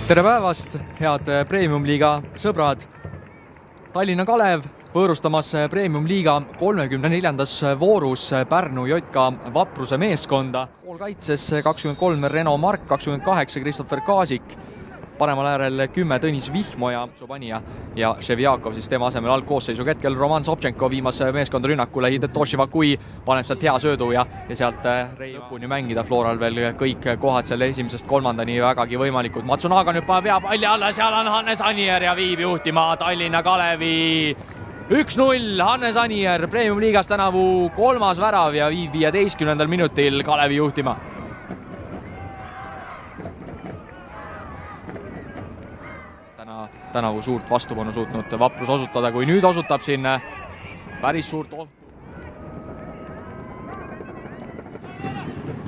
Tere päevast, head Premium-liiga sõbrad! Tallinna Kalev võõrustamas Premium-liiga 34. voorus Pärnu JK Vapruse meeskonda. Poolkaitses 23 Reno Mark, 28 Kristoffer Kaasik, paremal äärel 10 Tõnis Vihmoja, Subanija ja Ševjakov, siis tema asemel algkoosseisu hetkel Roman Sobtšenko viimas meeskonda rünnakule, Hidetoshi Vakui paneb sealt hea söödu ja sealt lõpuni mängida Floral veel kõik kohad selle esimesest kolmandani vägagi võimalikud. Matsunaga nüüd paneb hea palli alla, seal on Hannes Anier ja viib juhtima Tallinna Kalevi 1-0. Hannes Anier Premium-liigas tänavu 3. värav ja viib 15. minutil Kalevi juhtima. Tänavu suurt vastupanu suutnud Vaprus osutada, kui nüüd osutab siin päris suurt ohtu.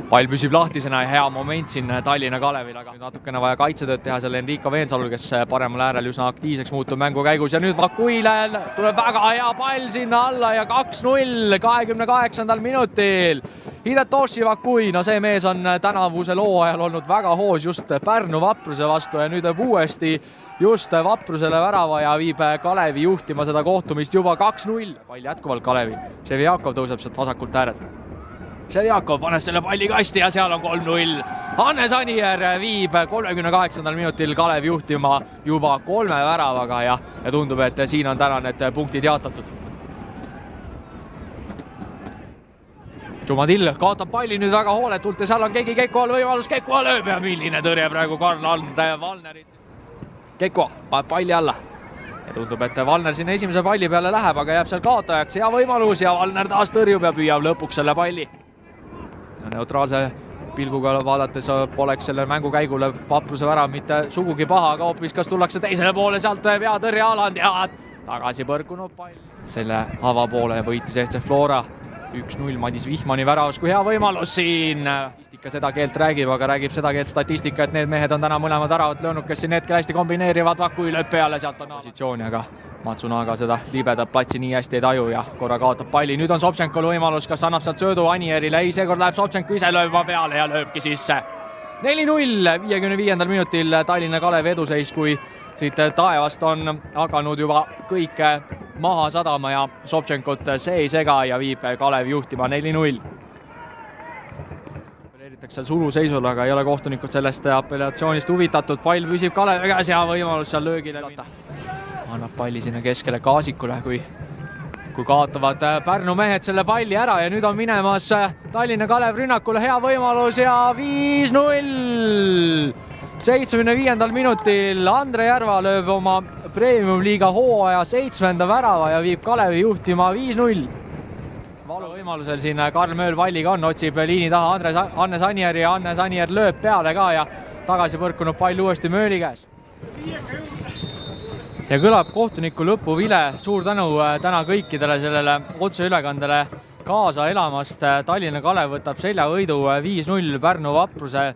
Pall püsib lahtisena ja hea moment siin Tallinna Kalevil, aga nüüd natukene vaja kaitsetööd teha selle Enrico Veensalul, kes paremal äärel üsna aktiivseks muutub mängu käigus ja nüüd Vakuile tuleb väga hea pall sinna alla ja 2-0 28. minutil. Hidetoshi Vakui, no see mees on tänavusel hooajal olnud väga hoos just Pärnu Vapruse vastu ja nüüd teeb uuesti just Vaprusele värava ja viib Kalevi juhtima seda kohtumist juba 2-0. Pall jätkuvalt Kalevil. Ševjakov tõuseb sealt vasakult äärelt. Ševjakov paneb selle palli kasti ja seal on 3-0. Hannes Anier viib 38. minutil Kalevi juhtima juba 3 väravaga ja tundub, et siin on täna need punktid jaotatud. Jumadil kaotab palli nüüd väga hooletult ja seal on keegi Kekkoal võimalus. Kekkoa lööb ja milline tõrje praegu Karl-Andre Valnerit. Kekko paneb palli alla ja tundub, et Valner sinna esimese palli peale läheb, aga jääb seal kaotajaks. Hea võimalus ja Valner taas tõrjub ja püüab lõpuks selle palli. Neutraalse pilguga vaadates poleks selle mängu käigule Vapruse värav mitte sugugi paha, aga hoopis kas tullakse teisele poole sealt peatõrje Aland ja tagasi põrkunud pall. Selle avapoole võitis FC Flora 1-0 Madis Vihmani väravas, kui hea võimalus siin. Statistika seda keelt räägib, aga räägib seda keelt statistika, et need mehed on täna mõlemad väravat löönud, kes siin hetkel hästi kombineerivad. Vakui lööb peale, sealt on positsiooni, aga Matsunaga seda libedat platsi nii hästi ei taju ja korra kaotab palli. Nüüd on Sobtšenkol võimalus, kas annab sealt söödu Anierile. Ei, seekord läheb Sobtšenko ise lööma peale ja lööbki sisse. 4-0 55. minutil Tallinna Kalevi eduseis, kui siit taevast on hakanud juba kõik maha sadama ja Sobtšenkot see ei sega ja viib Kalevi juhtima 4-0. Apelleeritakse suluseisul, aga ei ole kohtunikud sellest apellatsioonist huvitatud. Pall püsib Kalevi käes ja võimalus seal löögile. Annab palli sinna keskele Kaasikule, kui kaotavad Pärnu mehed selle palli ära ja nüüd on minemas Tallinna Kalev rünnakule. Hea võimalus ja 5-0. 75. minutil Andre Järva lööb oma Premium-liiga hooaja 7. värava ja viib Kalevi juhtima 5-0. Valu võimalusel siin Karl Mööl palliga on, otsib liini taha Hannes Anier ja Hannes Anier lööb peale ka ja tagasi põrkunud pall uuesti Mööli käes. Ja kõlab kohtuniku lõpuvile. Suur tänu täna kõikidele sellele otseülekandele kaasa elamast. Tallinna Kalev võtab seljavõidu 5-0 Pärnu Vapruse